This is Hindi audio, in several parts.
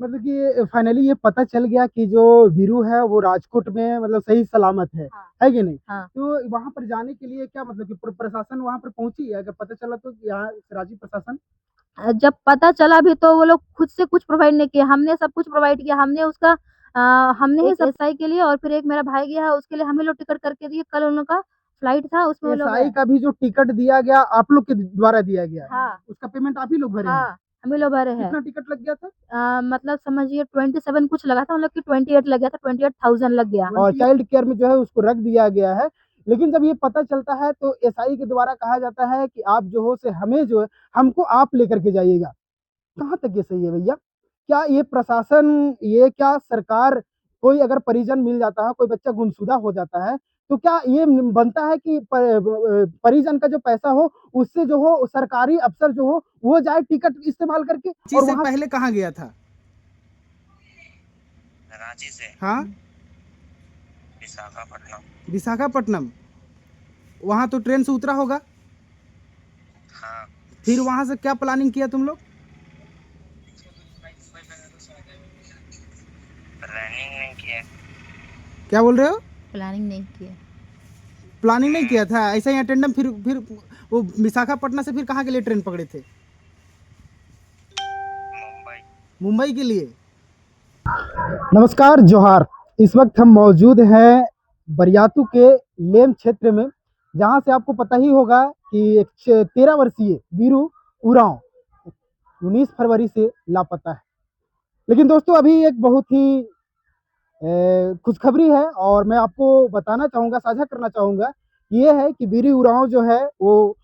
मतलब कि फाइनली ये पता चल गया कि जो वीरू है वो राजकोट में मतलब सही सलामत हाँ। है कि नहीं? हाँ। तो वहाँ पर जाने के लिए क्या मतलब कि प्रशासन वहाँ पर पहुँची है? अगर पता चला तो यहाँ राज्य प्रशासन जब पता चला भी तो वो लोग खुद से कुछ प्रोवाइड नहीं किया, हमने सब कुछ प्रोवाइड किया। हमने उसका हमने ही सब एसआई के लिए और फिर एक मेरा भाई गया है उसके लिए हम ही लोग टिकट करके दिए। कल उन लोग का फ्लाइट था उसमें वो लोग एसआई गए। का भी जो टिकट दिया गया आप लोग के द्वारा दिया गया है, हाँ। उसका पेमेंट आप ही लोग भरे हैं? हाँ, हम ही लोग भरे हैं। कितना टिकट लग गया था? मतलब समझिए 27 कुछ लगा था, मतलब कि 28 लग गया था, 28,000 लग गया। और चाइल्ड केयर में जो है उसको रख दिया गया है। लेकिन जब ये पता चलता है तो एसआई के द्वारा कहा जाता है कि आप जो हो से हमें जो है हमको आप लेकर के जाइएगा। कहाँ तक ये सही है भैया? क्या ये प्रशासन, ये क्या सरकार, कोई अगर परिजन मिल जाता है, कोई बच्चा गुमशुदा हो जाता है, तो क्या ये बनता है कि परिजन का जो पैसा हो उससे जो हो सरकारी अफसर जो हो वो जाए टिकट इस्तेमाल करके और वहां पहले कहाँ गया था? रांची से हाँ, विशाखापट्टनम। विशाखापट्टनम। वहां तो ट्रेन से उतरा होगा। हाँ। फिर वहां से क्या प्लानिंग किया तुम लोग? रनिंग नहीं किया। क्या बोल रहे हो? प्लानिंग नहीं किया। प्लानिंग नहीं किया था, ऐसा ही अटेंडम। फिर वो विशाखापट्टनम से फिर कहाँ के लिए ट्रेन पकड़े थे? मुंबई। मुंबई के लिए। नमस्कार, जोहार। इस वक्त हम मौजूद हैं बरियातू के लेम क्षेत्र में, जहां से आपको पता ही होगा कि एक 13 वर्षीय वीरू उरांव 19 फरवरी से लापता है। लेकिन दोस्तों अभी एक बहुत ही खुशखबरी है और मैं आपको बताना चाहूँगा, साझा करना चाहूँगा। ये है कि वीरू उरांव जो है वो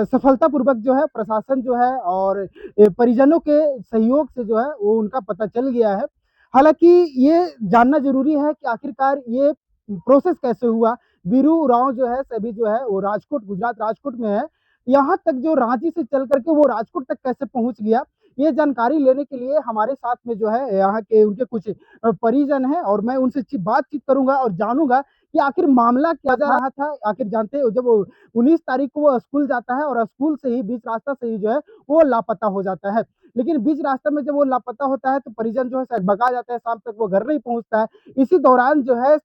सफलतापूर्वक जो है प्रशासन जो है और परिजनों के सहयोग से जो है वो उनका पता चल गया है। हालांकि ये जानना जरूरी है कि आखिरकार ये प्रोसेस कैसे हुआ। वीरू उरांव जो है सभी जो है वो राजकोट, गुजरात राजकोट में है। यहाँ तक जो रांची से चल करके वो राजकोट तक कैसे पहुंच गया, ये जानकारी लेने के लिए हमारे साथ में जो है यहाँ के उनके कुछ परिजन हैं और मैं उनसे बातचीत करूंगा और जानूंगा कि आखिर मामला क्या जा रहा था। आखिर जानते हो, जब 19 तारीख को वो स्कूल जाता है और स्कूल से ही बीच रास्ता से ही जो है वो लापता हो जाता है। लेकिन बीच रास्ते में जब वो लापता होता है तो परिजन जो है शायद भगा जाते हैं, शाम तक वो घर नहीं पहुंचता है। इसी दौरान जो है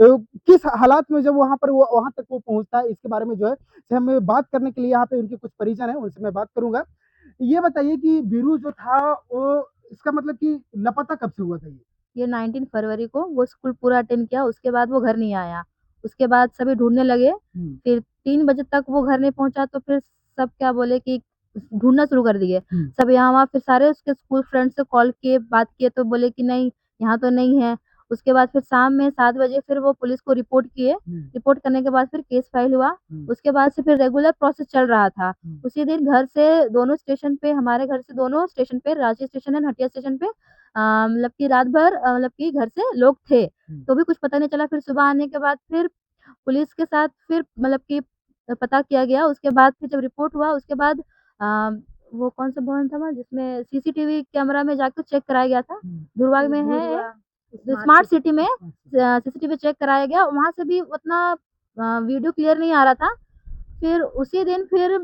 किस हालात में जब वहां पर वो वहां तक वो पहुंचता है, इसके बारे में जो है से हमें बात करने के लिए यहाँ पे उनके कुछ परिजन है उनसे मैं बात करूंगा। ये बताइए कि वीरू जो था वो, इसका मतलब कि लापता कब से हुआ था ये 19 फरवरी को वो स्कूल पूरा अटेंड किया, उसके बाद वो घर नहीं आया। उसके बाद सभी ढूंढने लगे। फिर 3 बजे तक वो घर नहीं पहुंचा तो फिर सब क्या बोले कि ढूंढना शुरू कर दिए। सब यहाँ वहाँ फिर सारे उसके स्कूल फ्रेंड से कॉल किए, बात किए तो बोले कि नहीं, यहाँ तो नहीं है। उसके बाद फिर शाम में 7 बजे फिर वो पुलिस को रिपोर्ट किए। रिपोर्ट करने के बाद फिर केस फाइल हुआ। उसके बाद से फिर रेगुलर प्रोसेस चल रहा था। उसी दिन घर से दोनों स्टेशन पे, हमारे घर से दोनों स्टेशन पे, Ranchi station and Hatia station पे मतलब कि रात भर मतलब कि घर से लोग थे। तो भी कुछ पता नहीं चला। फिर सुबह आने के बाद फिर पुलिस के साथ फिर मतलब कि पता किया गया। उसके बाद फिर जब रिपोर्ट हुआ उसके बाद अ, वो कौन सा भवन था वहाँ जिसमें सीसीटीवी कैमरा में जाकर चेक कराया गया था, दुर्बाग में है, स्मार्ट सिटी में सीसीटीवी चेक कराया गया। वहां से भी उतना वीडियो क्लियर नहीं आ रहा था। फिर उसी दिन फिर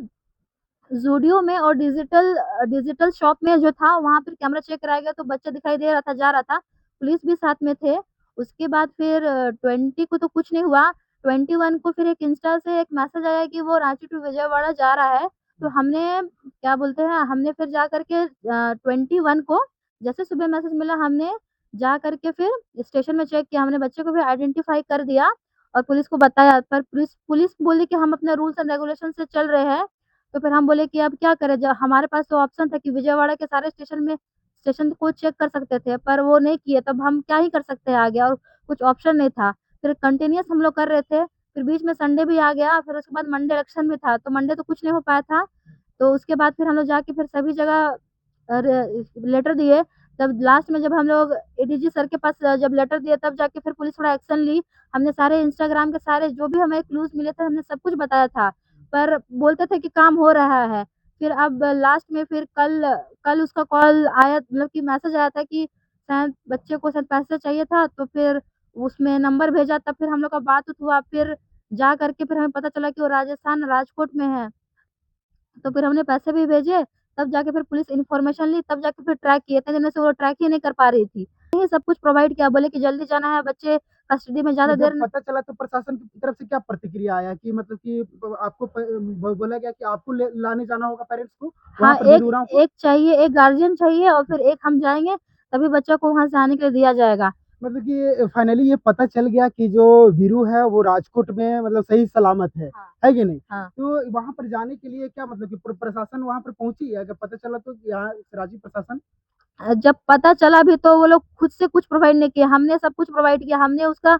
ज़ूडियो में और डिजिटल डिजिटल शॉप में जो था वहाँ पर कैमरा चेक कराया गया तो बच्चा दिखाई दे रहा था, जा रहा था। पुलिस भी साथ में थे। उसके बाद फिर 20 को तो कुछ नहीं हुआ। 21 को फिर एक इंस्टा से एक मैसेज आया कि वो रांची टू विजयवाड़ा जा रहा है। तो हमने क्या बोलते हैं, हमने फिर जा करके 21 को जैसे सुबह मैसेज मिला हमने जा करके फिर स्टेशन में चेक किया। हमने बच्चे को भी आइडेंटिफाई कर दिया और पुलिस को बताया। पर पुलिस पुलिस बोली कि हम अपने रूल्स एंड रेगुलेशन से चल रहे हैं। तो फिर हम बोले कि अब क्या करें, जब हमारे पास तो ऑप्शन था कि विजयवाड़ा के सारे स्टेशन को चेक कर सकते थे, पर वो नहीं किए। तब हम क्या ही कर सकते हैं आगे, और कुछ ऑप्शन नहीं था। फिर कंटिन्यूअस हम लोग कर रहे थे। फिर बीच में संडे भी आ गया। फिर उसके बाद मंडे इलेक्शन में था तो मंडे तो कुछ नहीं हो पाया था। तो उसके बाद फिर हम लोग जाके फिर सभी जगह लेटर दिए। तब लास्ट में जब हम लोग एडीजी सर के पास जब लेटर दिए तब जाके फिर पुलिस थोड़ा एक्शन ली। हमने सारे इंस्टाग्राम के सारे जो भी हमें क्लूज मिले थे हमने सब कुछ बताया था, पर बोलते थे कि काम हो रहा है। फिर अब लास्ट में फिर कल कल उसका कॉल आया, मतलब कि मैसेज आया था कि शायद बच्चे को शायद पैसे चाहिए था। तो फिर उसमें नंबर भेजा, तब फिर हम लोग का बात हुआ। फिर जा करके फिर हमें पता चला कि वो राजस्थान राजकोट में है। तो फिर हमने पैसे भी भेजे। तब जाके फिर पुलिस इन्फॉर्मेशन ली, तब जाके फिर ट्रैक किए। इतने दिनों से वो ट्रैक ही नहीं कर पा रही थी। ये सब कुछ प्रोवाइड किया, बोले कि जल्दी जाना है, बच्चे कस्टडी में ज़्यादा तो देर जब पता चला तो प्रशासन की तरफ से क्या प्रतिक्रिया आया कि मतलब कि आपको बोला गया कि आपको लाने जाना होगा पेरेंट्स को वहां हाँ, पर वीरू उरांव को? एक चाहिए, एक गार्जियन चाहिए और फिर एक हम जाएँगे, तभी बच्चा को वहाँ से आने के लिए दिया जाएगा। मतलब कि फाइनली ये पता चल गया कि जो वीरू है वो राजकोट में मतलब सही सलामत हाँ, है कि नहीं? हाँ। तो वहां पर जाने के लिए क्या मतलब कि प्रशासन वहां पर पहुंची है? अगर पता चला तो यहाँ राज्य प्रशासन जब पता चला भी तो वो लोग खुद से कुछ प्रोवाइड नहीं किया, हमने सब कुछ प्रोवाइड किया। हमने उसका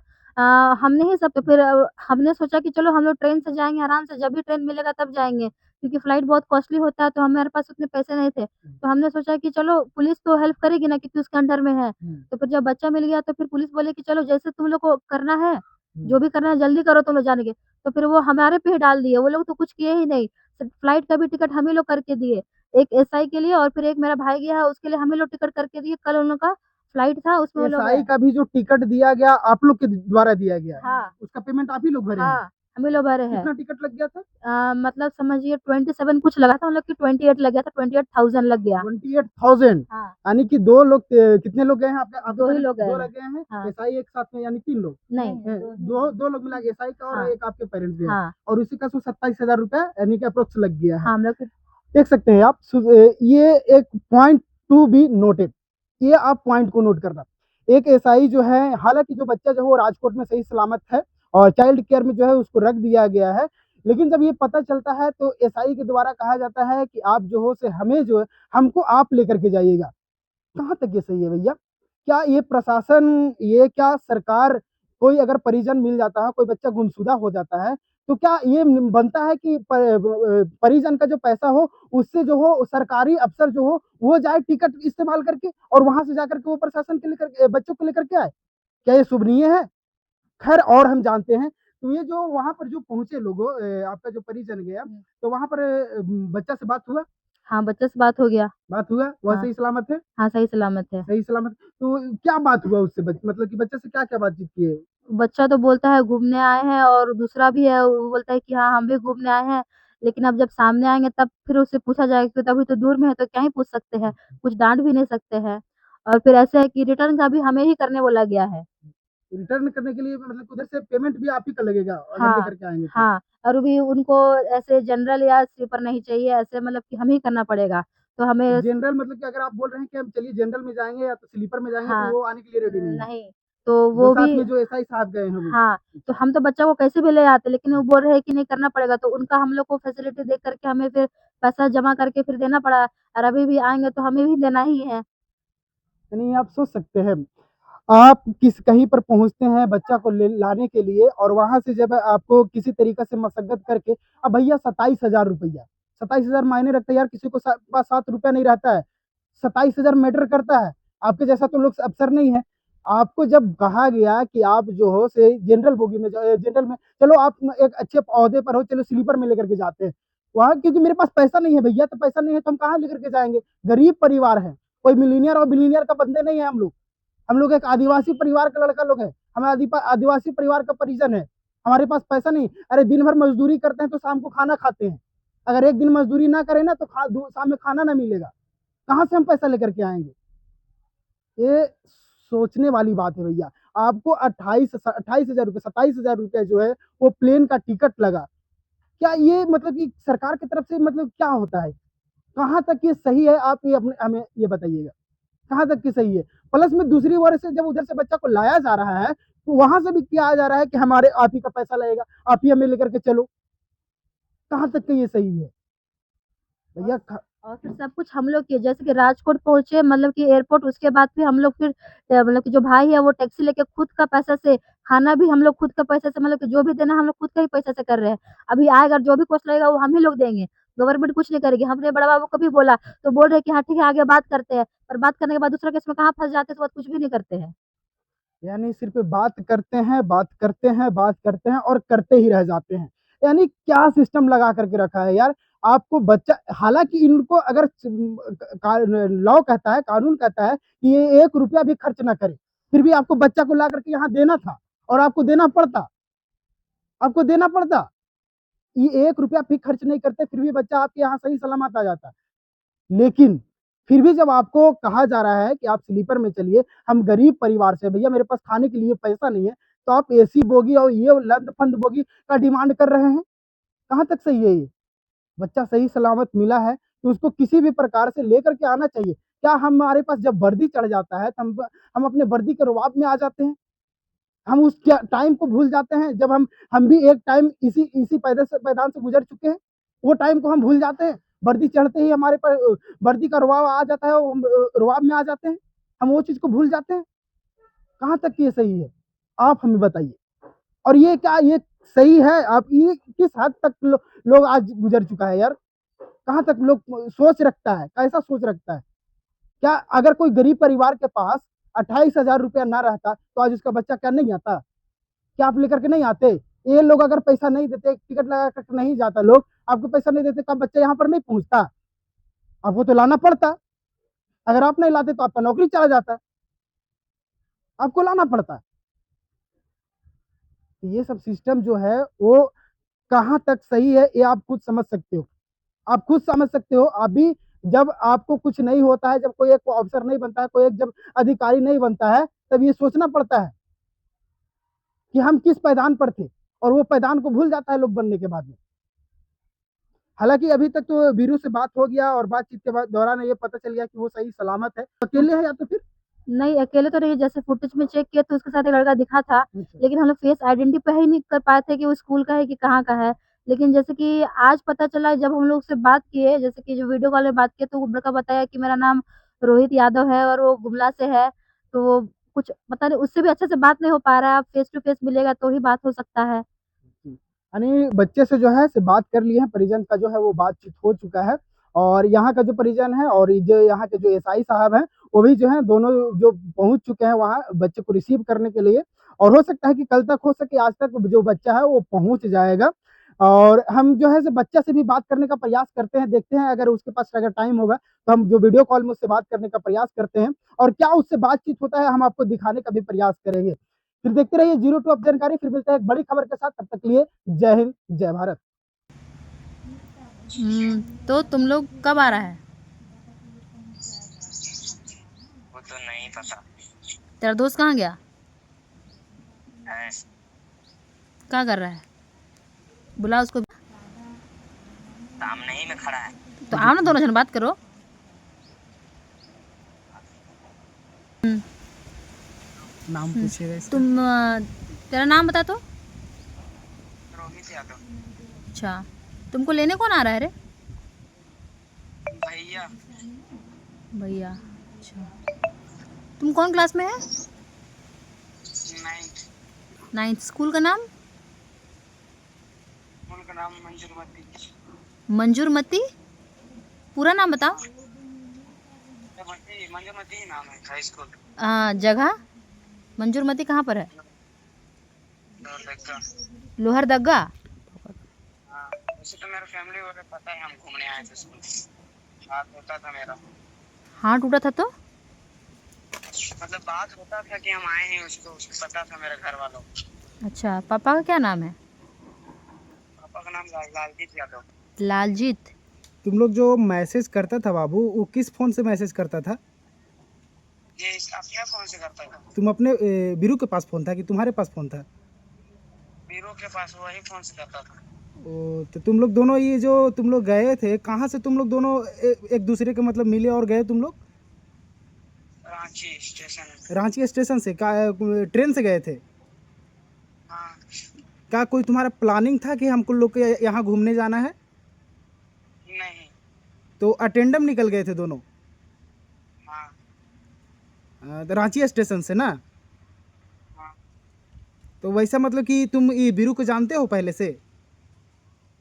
हमने ही सब तो फिर हमने सोचा कि चलो हम लोग ट्रेन से जाएँगे आराम से, जब भी ट्रेन मिलेगा तब जाएँगे, क्योंकि फ्लाइट बहुत कॉस्टली होता है, तो हमारे पास उतने पैसे नहीं थे। तो हमने सोचा कि चलो पुलिस तो हेल्प करेगी ना, क्योंकि उसके अंडर में है। तो फिर जब बच्चा मिल गया तो फिर पुलिस बोले कि चलो जैसे तुम लोग को करना है, जो भी करना है जल्दी करो तुम लोग जाने के। तो फिर वो हमारे पे ही डाल दिए, वो लोग तो कुछ किए ही नहीं। सिर्फ फ्लाइट का भी टिकट हम ही लोग करके दिए। एक एसआई के लिए और फिर एक मेरा भाई गया है, उसके लिए हम ही लोग टिकट करके दिए। कल उन लोग का फ्लाइट था, उसमें वो लोग एसआई गए। का भी जो टिकट दिया गया आप लोग के द्वारा दिया गया है, हाँ, उसका पेमेंट आप ही लोग भरे हैं? हाँ, हम ही लोग भरे हैं। कितना टिकट लग गया था? मतलब समझिए 27 कुछ लगा था, मतलब कि 28 लग गया था, 28,000 लग गया। 28,000 हाँ, यानी कि दो लोग कितने लोग गए हैं आपके 2 ही पेरेंट्स लोग गए दो हैं। लग गए हैं हाँ, एसआई एक साथ में यानी तीन लोग नहीं, हैं, दो लोग मिला के एसआई का और हाँ, एक आपके पेरेंट्स गए हैं हाँ, और उसी का 27,000 रुपया यानी कि अप्रोक्स लग गया है। हाँ, हम लोग के देख सकते हैं आप ये एक पॉइंट टू बी नोटेड, ये आप पॉइंट को नोट करना। एक एसआई जो है, हालांकि जो बच्चा जो है वो राजकोट में सही सलामत है और चाइल्ड केयर में जो है उसको रख दिया गया है, लेकिन जब ये पता चलता है तो एसआई के द्वारा कहा जाता है कि आप जो हो से हमें जो है हमको आप लेकर के जाइएगा। कहाँ तक ये सही है भैया? क्या ये प्रशासन, ये क्या सरकार, कोई अगर परिजन मिल जाता है, कोई बच्चा गुमशुदा हो जाता है, तो क्या ये बनता है कि परिजन का जो पैसा हो उससे जो हो सरकारी अफसर जो हो वो जाए टिकट इस्तेमाल करके और वहां से जाकर के वो प्रशासन के लेकर बच्चों को लेकर के आए? क्या ये शुभनीय है? खैर और हम जानते हैं, तो ये जो वहां पर जो पहुंचे लोगों, आपका जो परिजन गया तो वहां पर बच्चा से बात हुआ? हाँ, बच्चे से बात हो गया। बात हुआ, वह हाँ, सही सलामत है? हाँ, सही सलामत है। सही सलामत। तो क्या बात हुआ उससे मतलब कि बच्चे से क्या-क्या बातचीत की है? बच्चा तो बोलता है घूमने आए हैं और दूसरा भी है, वो बोलता है कि हाँ, हम भी घूमने आए हैं। लेकिन अब जब सामने आएँगे तब फिर उससे पूछा जाएगा, क्योंकि अभी तो दूर में है तो क्या ही पूछ सकते हैं, कुछ डाँट भी नहीं सकते हैं। और फिर ऐसा है कि रिटर्न का भी हमें ही करने बोला गया है। रिटर्न करने के लिए मतलब उधर से पेमेंट भी आप ही का लगेगा अगर हाँ, लेकर के आएँगे तो? हाँ, और भी उनको ऐसे जनरल या स्लीपर नहीं चाहिए, ऐसे मतलब कि हमें ही करना पड़ेगा। तो हमें जनरल मतलब कि अगर आप बोल रहे हैं कि हम चलिए जनरल में जाएँगे या तो स्लीपर में जाएँगे तो हाँ, वो आने के लिए रेडी नहीं है। नहीं, तो जो वो साथ भी में जो एसआई साहब गए हैं वो। हाँ, तो हम तो बच्चा को कैसे भी ले आते, लेकिन वो बोल रहे हैं कि नहीं करना पड़ेगा, तो उनका हम लोग को फैसिलिटी देख कर के हमें फिर पैसा जमा करके फिर देना पड़ा और अभी भी आएँगे तो हमें भी देना ही है। यानी आप सोच सकते हैं, आप कहीं पर पहुँचते हैं बच्चा को लाने के लिए और वहाँ से जब आपको किसी तरीक़े से मशक्कत करके अब भैया 27,000 रुपया, 27,000 मायने रखता है यार, किसी को पास 7 रुपया नहीं रहता है। 27,000 मैटर करता है। आपके जैसा तो लोग अफ़सर नहीं है। आपको जब कहा गया कि आप जो हो से जनरल बोगी में जनरल में चलो आप एक अच्छे ओहदे पर हो, चलो स्लीपर में लेकर के जाते हैं। वहाँ क्योंकि मेरे पास पैसा नहीं है भैया, तो पैसा नहीं है तो हम कहाँ लेकर के जाएँगे? गरीब परिवार है, कोई मिलीनियर और बिलियनियर का बंदे नहीं है हम लोग। हम लोग एक आदिवासी परिवार का लड़का लोग है, हम आदिवासी परिवार का परिजन है, हमारे पास पैसा नहीं। अरे दिन भर मजदूरी करते हैं तो शाम को खाना खाते हैं, अगर एक दिन मजदूरी ना करें ना तो शाम में खाना ना मिलेगा, कहाँ से हम पैसा लेकर के आएंगे? ये सोचने वाली बात है भैया। आपको 28,000 रुपये 27,000 रुपये जो है वो प्लेन का टिकट लगा। क्या ये मतलब कि सरकार की तरफ से मतलब क्या होता है? कहाँ तक ये सही है, आप ये अपने हमें ये बताइएगा? कहाँ तक की सही है? प्लस में दूसरी ओर से जब उधर से बच्चा को लाया जा रहा है, तो वहाँ से भी किया जा रहा है कि हमारे आप ही का पैसा लगेगा, आप ही हमें लेकर के चलो। कहाँ तक के ये सही है? भैया और फिर सब कुछ हम लोग किए, जैसे कि राजकोट पहुँचे मतलब कि एयरपोर्ट, उसके बाद फिर हम लोग फिर मतलब कि जो भाई है वो टैक्सी लेके खुद का पैसा से, खाना भी हम लोग खुद का पैसा से, मतलब कि जो भी देना है हम लोग खुद का ही पैसा से कर रहे हैं। अभी आएगा जो भी कॉस्ट लगेगा वो हम ही लोग देंगे, गवर्नमेंट कुछ नहीं करेगी। हमने बड़ा बाबू को भी बोला, तो बोल रहे हैं कि हाँ ठीक है आगे बात करते हैं, पर बात करने के बाद दूसरा केस में कहाँ फँस जाते हैं, तो बाद कुछ भी नहीं करते हैं। यानी सिर्फ बात करते हैं, बात करते हैं, बात करते हैं और करते ही रह जाते हैं। यानी क्या सिस्टम लगा करके रखा है यार? आपको बच्चा, हालाँकि इनको अगर लॉ कहता है, कानून कहता है कि ये 1 रुपया भी खर्च ना करे, फिर भी आपको बच्चा को ला करके यहाँ देना था और आपको देना पड़ता, आपको देना पड़ता। ये 1 रुपया भी खर्च नहीं करते, फिर भी बच्चा आपके यहाँ सही सलामत आ जाता। लेकिन फिर भी जब आपको कहा जा रहा है कि आप स्लीपर में चलिए, हम गरीब परिवार से, भैया मेरे पास खाने के लिए पैसा नहीं है, तो आप एसी बोगी और ये लंद फंद बोगी का डिमांड कर रहे हैं। कहाँ तक सही है ये? बच्चा सही सलामत मिला है तो उसको किसी भी प्रकार से लेकर के आना चाहिए। क्या हमारे पास जब वर्दी चढ़ जाता है तो हम अपने वर्दी के रुआब में आ जाते हैं? हम उस टाइम को भूल जाते हैं जब हम भी एक टाइम इसी इसी पैदान से गुजर चुके हैं। वो टाइम को हम भूल जाते हैं। वर्दी चढ़ते ही हमारे पर वर्दी का रुआब आ जाता है, हम रुआब में आ जाते हैं, हम वो चीज को भूल जाते हैं। कहाँ तक ये सही है? आप हमें बताइए। और ये क्या ये सही है? आप ये किस हद तक लोग आज गुजर चुका है यार? कहाँ तक लोग सोच रखता है, कैसा सोच रखता है? क्या अगर कोई गरीब परिवार के पास 28,000 रुपया ना रहता तो आज उसका बच्चा क्या नहीं आता? क्या आप लेकर के नहीं आते? ये लोग अगर पैसा नहीं देते, टिकट लगा कर नहीं जाता, लोग आपको पैसा नहीं देते, कब बच्चा यहाँ पर नहीं पहुंचता? आपको तो लाना पड़ता। अगर आप नहीं लाते तो आपका नौकरी चला जाता, आपको लाना पड़ता। ये सब सिस्टम जो है वो कहाँ तक सही है ये आप खुद समझ सकते हो। आप खुद समझ सकते हो। अभी जब आपको कुछ नहीं होता है, जब कोई एक अफसर नहीं बनता है, कोई एक जब अधिकारी नहीं बनता है, तब ये सोचना पड़ता है कि हम किस पैदान पर थे, और वो पैदान को भूल जाता है लोग बनने के बाद में। हालांकि अभी तक तो वीरू से बात हो गया और बातचीत के बाद दौरान ये पता चल गया कि वो सही सलामत है। अकेले है या तो फिर नहीं, अकेले तो नहीं, जैसे फुटेज में चेक किया तो उसके साथ एक लड़का दिखा था, लेकिन हम लोग फेस आइडेंटिफाई ही नहीं कर पाए थे कि वो स्कूल का है कि कहाँ का है। लेकिन जैसे कि आज पता चला जब हम लोग उससे बात किए, जैसे कि जो वीडियो कॉल में बात किए, तो वो लड़का बताया कि मेरा नाम रोहित यादव है और वो गुमला से है। तो वो कुछ पता नहीं, उससे भी अच्छे से बात नहीं हो पा रहा है। अब फेस टू फेस मिलेगा तो ही बात हो सकता है। यानी बच्चे से जो है से बात कर लिए हैं, परिजन का जो है वो बातचीत हो चुका है। और यहाँ का जो परिजन है और जो यहाँ के जो एसआई साहब हैं, वो भी जो है दोनों जो पहुंच चुके हैं वहाँ बच्चे को रिसीव करने के लिए। और हो सकता है कि कल तक, हो सके आज तक जो बच्चा है वो पहुंच जाएगा। और हम जो है से बच्चा से भी बात करने का प्रयास करते हैं, देखते हैं अगर उसके पास अगर टाइम होगा तो हम जो वीडियो कॉल में उससे बात करने का प्रयास करते हैं, और क्या उससे बातचीत होता है हम आपको दिखाने का भी प्रयास करेंगे। फिर देखते रहिए जीरो टू अप जानकारी। फिर मिलते हैं एक बड़ी खबर के साथ, तब तक के लिए जय हिंद जय भारत। तो तुम लोग कब आ रहा है? वो तो नहीं पता तेरा दोस्त कहाँ गया? है। क्या कर रहा है? बुला उसको। सामने ही में खड़ा है। तो आओ ना, दोनों जन बात करो। नाम पूछिएगा इसका। तुम तेरा नाम बता तो। रोहित यादव। अच्छा, तुमको लेने कौन आ रहा है रे? भैया। भैया, अच्छा। तुम कौन क्लास में है? 9th। 9th। स्कूल का नाम? स्कूल का नाम मंजूरमती। मंजूरमती? पूरा नाम बताओ। मंजूरमती ही नाम है हाई स्कूल। जगह मंजूरमती कहाँ पर है? लोहरदगा। लोहरदगा? हाँ, वैसे तो मेरा फैमिली वाले पता है, हम घूमने आए थे स्कूल। हाथ होता था मेरा। हाँ, टूटा था तो? मतलब बात होता था कि हम आए हैं, उसको पता था मेरे घर वालों को। अच्छा, पापा का क्या नाम है? पापा का नाम लालजीत यादव। लालजीत? तुम लोग जो मैसेज करता था बाबू, वो किस फोन से मैसेज करता था? ये अपने फोन से करता था। तुम अपने बीरू के पास फोन था कि तुम्हारे पास फोन था? बीरू के पास वही फोन से करता था। तो तुम लोग दोनों ये जो तुम लोग गए थे, कहाँ से तुम लोग दोनों एक दूसरे के मतलब मिले और गए तुम लोग? रांची स्टेशन। रांची स्टेशन से? ट्रेन से गए थे? हाँ। क्या कोई तुम्हारा प्लानिंग था कि हमको लोग के यहाँ घूमने जाना है? नहीं। तो अटेंडम निकल गए थे दोनों? हाँ। तो रांची स्टेशन से ना? हाँ। तो वैसा मतलब कि तुम ये बीरू को जानते हो पहले से?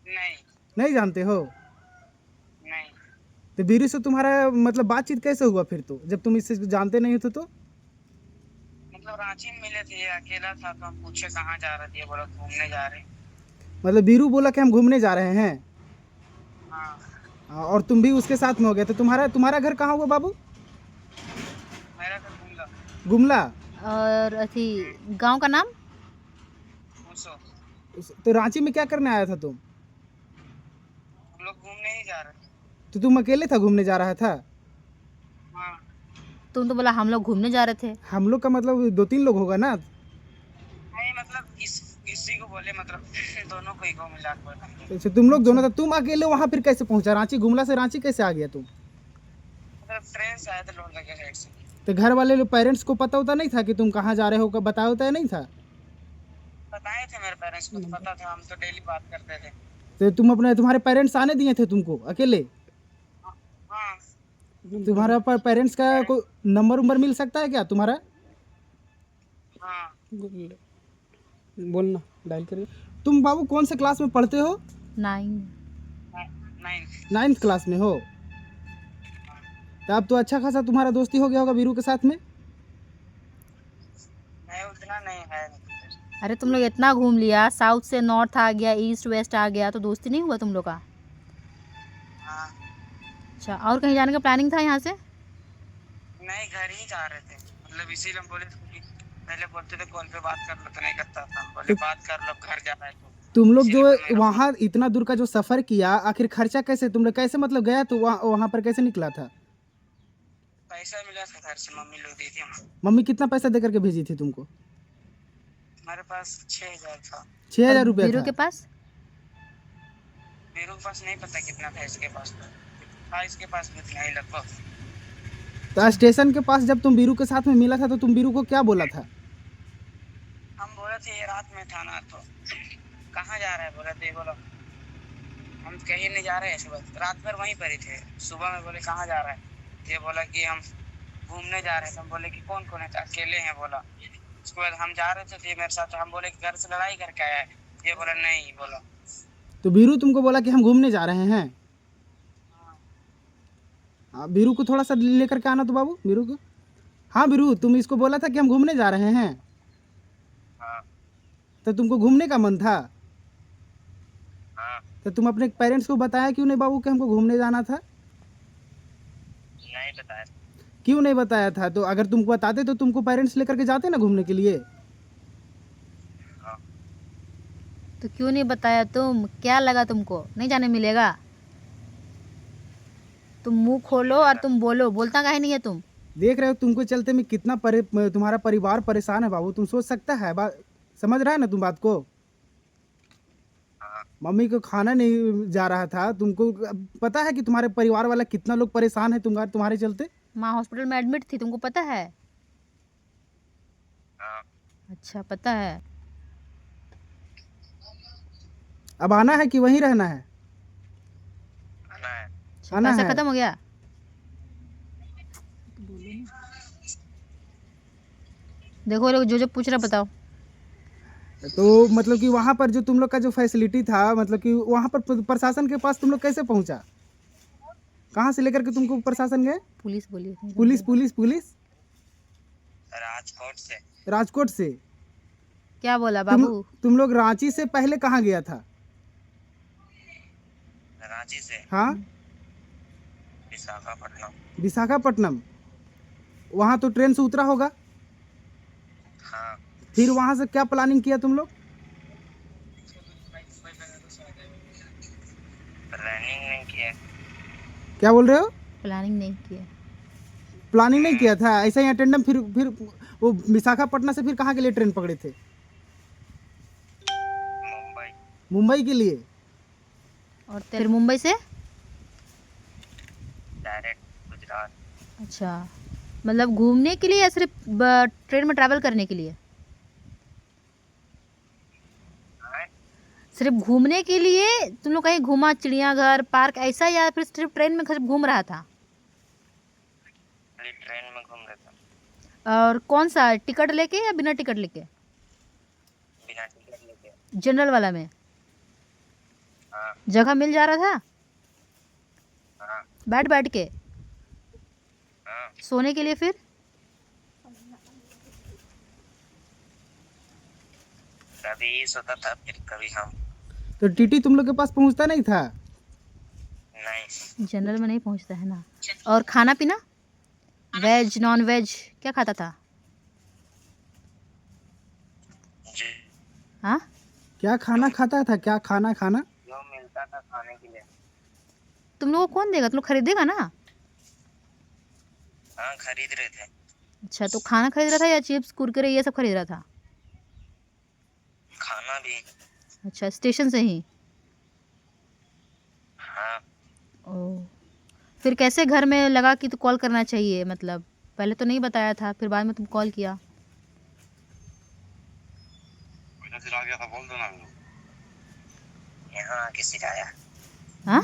नहीं। नहीं जानते हो? नहीं। तो बीरू से तुम्हारा मतलब बातचीत कैसे हुआ फिर, तो जब तुम इससे जानते नहीं थे तो? मतलब रांची में मिले थे, ये अकेला था तो हम पूछे कहाँ जा रहे थे, बोला घूमने जा रहे हैं। मतलब बीरू बोला कि हम घूमने जा रहे हैं? हाँ। और तुम भी उसके साथ में हो गए? तो तुम्हारा घर कहाँ हुआ बाबू? मेरा घर गुमला। गुमला? और अथी गांव का नाम? मूसो। तो रांची में क्या करने आया था तुम? हम लोग घूमने ही जा रहे थे। तो तुम अकेले था घूमने जा रहा था? हाँ तुम तो बोला हम लोग घूमने जा रहे थे। हम लोग का मतलब 2-3 लोग होगा ना? नहीं मतलब किसी को बोले मतलब दोनों को ही को मिला के बोला। अच्छा तुम लोग दोनों था, तुम अकेले वहाँ फिर कैसे पहुंचा? रांची गुमला से रांची कैसे आ गया तुम? मतलब ट्रेन से आए थे लोहरदगा के साइड से। तो घर वाले लोग पेरेंट्स को पता होता नहीं था कि तुम कहाँ जा रहे हो? कब बताया होता है नहीं था? बताए थे मेरे पेरेंट्स को, तो पता था, हम तो डेली बात करते थे। तो तुम्हारे पेरेंट्स आने दिए थे तुमको अकेले? हाँ तुम्हारा पेरेंट्स का कोई नंबर मिल सकता है क्या तुम्हारा? हाँ बोलना, डायल करिए। तुम बाबू कौन से क्लास में पढ़ते हो? 9। 9। 9th क्लास में हो? तो अब तो अच्छा खासा तुम्हारा दोस्ती हो गया होगा वीरू के साथ में? नहीं उतना नहीं है। अरे तुम लोग इतना घूम लिया, साउथ से नॉर्थ आ गया, ईस्ट वेस्ट आ गया, तो दोस्ती नहीं हुआ तुम लोग का? हाँ अच्छा, और कहीं जाने का प्लानिंग था यहाँ से? नहीं घर ही जा रहे थे, मतलब इसीलिए हम बोले थे कि पहले बोलते थे कॉल पे बात कर लो, तो नहीं करता था, बोले बात कर लो, घर जा रहा है तो। तुम लोग जो इसीलिए मेरा वहाँ इतना दूर का जो सफर किया, आखिर खर्चा कैसे तुम लोग कैसे मतलब गया तो वहाँ पर कैसे निकला था? पैसा मिला था घर से, मम्मी लोग दी थी हमको। मम्मी कितना पैसा दे करके भेजी थी तुमको? हमारे पास 6,000 था। 6,000 रुपया वीरू था? के पास? मेरे पास नहीं पता कितना था, इसके पास था, इसके पास भी उतना ही लगभग। तो स्टेशन के पास जब तुम वीरू के साथ में मिला था तो तुम वीरू को क्या बोला था? हम बोले थे ये रात में था ना, तो कहाँ जा रहा है, बोला थे, बोला हम कहीं नहीं जा रहे हैं, सुबह रात भर वहीं पर ही थे। सुबह में बोले कहाँ जा रहा है, ये बोला कि हम घूमने जा रहे हैं। तो हम बोले कि कौन कौन है, तो अकेले हैं बोला। उसके बाद हम जा रहे थे, तो ये मेरे साथ, तो हम बोले कि घर से लड़ाई करके आया है, ये बोला नहीं बोला। तो वीरू तुमको बोला कि हम घूमने जा रहे हैं? हाँ वीरू को थोड़ा सा लेकर के आना तो बाबू, वीरू को। हाँ वीरू, तुम इसको बोला था कि हम घूमने जा रहे हैं? हाँ तो तुमको घूमने का मन था? हाँ तो तुम अपने पेरेंट्स को बताया क्यों नहीं बाबू कि हमको घूमने जाना था? नहीं बताया। क्यों नहीं बताया था? तो अगर तुमको बताते तो तुमको पेरेंट्स लेकर के जाते ना घूमने के लिए। हाँ। तो क्यों नहीं बताया तुम? क्या लगा तुमको नहीं जाने मिलेगा? तुम मुंह खोलो और तुम बोलो, बोलता काहे नहीं है तुम? देख रहे हो तुमको चलते में कितना तुम्हारा परिवार परेशान है बाबू, तुम सोच सकता है बात, समझ रहा है ना तुम बात को? हाँ। मम्मी को खाना नहीं जा रहा था, तुमको पता है कि तुम्हारे परिवार वाला कितना लोग परेशान है तुम्हारे चलते? माँ हॉस्पिटल में एडमिट थी, तुमको पता है? हाँ। अच्छा पता है। अब आना है कि वहीं रहना है? आना है। अच्छा, आना पैसा है। खत्म हो गया? देखो लोग जो जो पूछ रहा बताओ। तो मतलब कि वहाँ पर जो तुम लोग का जो फैसिलिटी था, मतलब कि वहाँ पर प्रशासन के पास तुम लोग कैसे पहुँचा? कहाँ से लेकर के तुमको प्रशासन गए? पुलिस बोलिए। पुलिस राजकोट से। राजकोट से? क्या बोला तुम बाबू? तुम लोग रांची से पहले कहाँ गया था? रांची से हाँ विशाखापट्टनम। विशाखापट्टनम। वहाँ तो ट्रेन से उतरा होगा? हाँ। फिर वहाँ से क्या प्लानिंग किया तुम लोग? रनिंग नहीं किया। क्या बोल रहे हो? प्लानिंग नहीं किया? प्लानिंग नहीं किया था, ऐसा ही अटेंडम। फिर वो विशाखापट्टनम से फिर कहाँ के लिए ट्रेन पकड़े थे? मुंबई। मुंबई के लिए? और फिर मुंबई से डायरेक्ट गुजरात। अच्छा, मतलब घूमने के लिए या सिर्फ ट्रेन में ट्रैवल करने के लिए? हाँ? सिर्फ घूमने के लिए तुम लोग कहीं घूमा, चिड़ियाघर पार्क ऐसा, या फिर सिर्फ ट्रेन में सिर्फ घूम रहा था? खाली ट्रेन में घूम रहा था। और कौन सा, टिकट लेके या बिना टिकट लेके? बिना टिकट लेके। जनरल वाला में? हाँ। जगह मिल जा रहा था हाँ। बैठ बैठ के? हाँ। सोने के लिए फिर? कभी सोता था, फिर कभी हम। तो टीटी तुम लोग के पास पहुँचता नहीं था? नहीं। जनरल में नहीं पहुंचता है ना। और खाना पीना, वेज नॉन वेज क्या खाता था? हाँ, क्या खाना खाता था? क्या खाना जो मिलता था खाने के लिए। तुम लोग को कौन देगा? तुम लोग खरीदेगा ना? हाँ खरीद रहे थे। अच्छा, तो खाना खरीद रहा था या चिप्स कुरकुरे ये सब खरीद रहा था? खाना भी। अच्छा, स्टेशन से ही? हाँ ओह, फिर कैसे घर में लगा कि तो कॉल करना चाहिए? मतलब पहले तो नहीं बताया था, फिर बाद में तुम कॉल किया। सिरा गया था बोल दो ना। यहाँ आके सिराया। हाँ,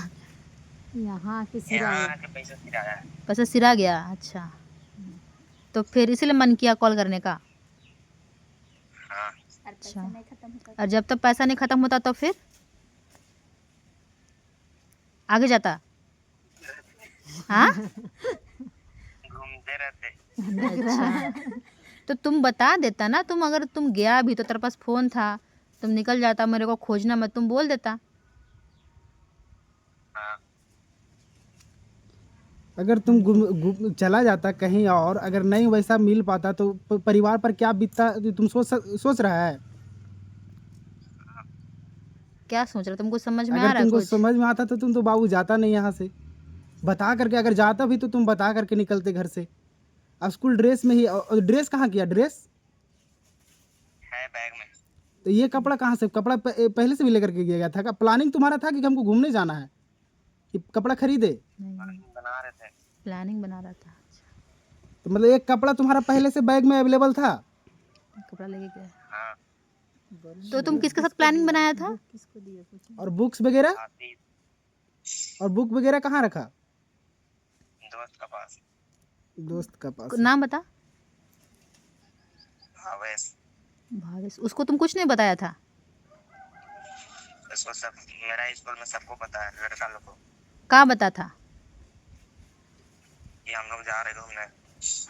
यहाँ के यहाँ सिराए। आके पैसा सिराया। पैसा सिरा गया? अच्छा, तो फिर इसीलिए मन किया कॉल करने का? हाँ अच्छा, और जब तक पैसा नहीं खत्म होता तो फिर आगे जाता? हाँ, घूमते रहते। अच्छा, तो तुम बता देता ना। तुम अगर तुम गया भी तो तेरे पास फ़ोन था, तुम निकल जाता, मेरे को खोजना मत, तुम बोल देता। हाँ अगर तुम चला जाता कहीं और अगर नहीं वैसा मिल पाता तो परिवार पर क्या बीतता तुम सोच रहा है? क्या सोच रहा? तुमको समझ में आ अगर रहा है तुमको कुछ? समझ में आता तो तुम तो बाबू जाता नहीं यहाँ से। बता करके, अगर जाता भी तो तुम बता करके निकलते घर से। अब स्कूल ड्रेस में ही, और ड्रेस कहाँ किया? ड्रेस है बैग में। तो ये कपड़ा कहाँ से? कपड़ा पहले से भी लेकर के गया था? प्लानिंग तुम्हारा था कि हमको घूमने जाना है कि कपड़ा खरीदे? नहीं, बना रहे थे। प्लानिंग बना रहा था। अच्छा, तो मतलब एक कपड़ा तुम्हारा पहले से बैग में अवेलेबल था? कपड़ा लेके गया। हाँ तो तुम किसके साथ प्लानिंग बनाया था? और बुक्स वगैरह? आशीष और बुक वगैरह कहाँ रखा? दोस्त का पास। दोस्त का पास। नाम बता। भावेश। भावेश, उसको तुम कुछ नहीं बताया था? उसको सब, मेरा स्कूल में सबको पता है, लड़का लोग को, क्या बता था? कि हम लोग जा रहे घूमने।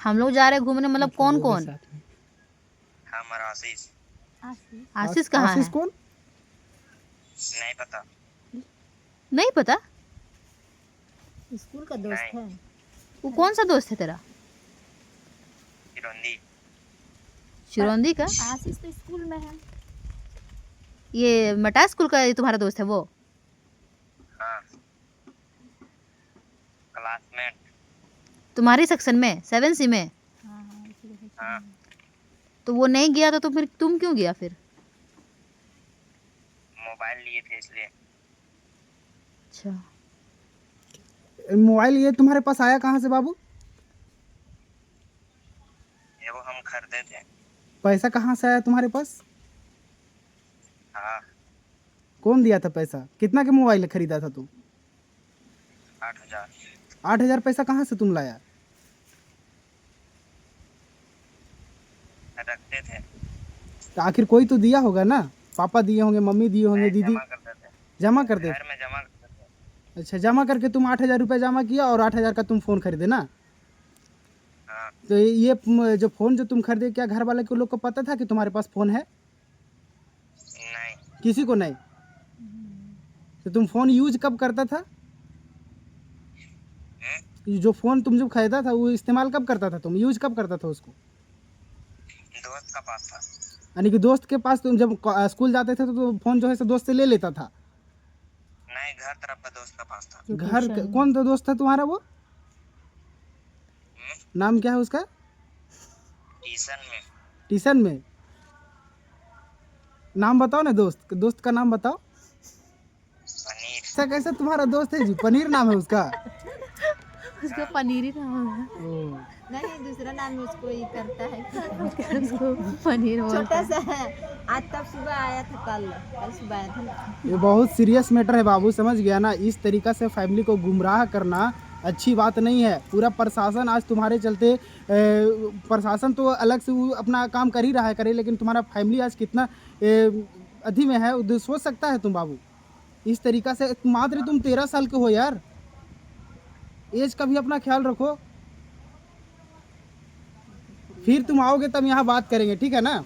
हम लोग जा रहे घूमने, मतलब कौन कौन? हमारा आशीष। आशीष कहाँ आशीष है? कौन? नहीं पता। नहीं पता? स्कूल का दोस्त है। वो कौन सा दोस्त है तेरा? चिरौंदी। चिरौंदी का? आशीष तो स्कूल में है। ये मटा स्कूल का ये तुम्हारा दोस्त है वो? हाँ क्लासमेट। तुम्हारी सेक्शन में 7C में? हाँ तो वो नहीं गया तो फिर तुम क्यों गया फिर? मोबाइल लिए थे इसलिए। अच्छा, मोबाइल ये तुम्हारे पास आया कहाँ से बाबू? ये वो हम खरीदे थे। पैसा कहाँ से आया तुम्हारे पास? हाँ कौन दिया था पैसा? कितना के मोबाइल खरीदा था तुम? 8,000। 8,000 पैसा कहाँ से तुम लाया? रखते थे। तो आखिर कोई तो दिया होगा ना? पापा दिए होंगे, मम्मी दिए होंगे, नहीं, दीदी जमा करते थे। जमा करते थे? घर में जमा करते थे। अच्छा, जमा करके तुम 8,000 रुपये जमा किया और 8,000 का तुम फ़ोन खरीदे ना? हाँ तो ये जो फ़ोन जो तुम खरीदे, क्या घर वाले को लोग को पता था कि तुम्हारे पास फ़ोन है? नहीं। किसी को नहीं? तो तुम फ़ोन यूज कब करता था? जो फ़ोन तुम जब खरीदा था वो इस्तेमाल कब करता था? तुम यूज कब करता था उसको? दोस्त का पास था। यानी कि दोस्त के पास तुम जब स्कूल जाते थे तो फ़ोन जो है सो दोस्त से ले लेता था? नहीं, घर तरफ का दोस्त का पास था। कौन सा दोस्त था तुम्हारा वो? नाम क्या है उसका? ट्यूशन में। ट्यूशन में? नाम बताओ ना, दोस्त का नाम बताओ। पनीर। ऐसा कैसा तुम्हारा दोस्त है जी? पनीर नाम है उसका? उसका पनीरी नाम है। नहीं, दूसरा नाम उसको ही करता है। उसको पनीर बोलता छोटा है। सा है। आज तब सुबह आया था, कल सुबह आया था ना। ये बहुत सीरियस मैटर है बाबू, समझ गया ना? इस तरीक़ा से फैमिली को गुमराह करना अच्छी बात नहीं है। पूरा प्रशासन आज तुम्हारे चलते, प्रशासन तो अलग से वो अपना काम कर ही रहा है, करे, लेकिन तुम्हारा फैमिली आज कितना अधी में है वो सोच सकता है तुम बाबू? इस तरीक़ा से मात्र तुम 13 साल के हो यार, एज का भी अपना ख्याल रखो। फिर तुम आओगे तब यहाँ बात करेंगे, ठीक है ना?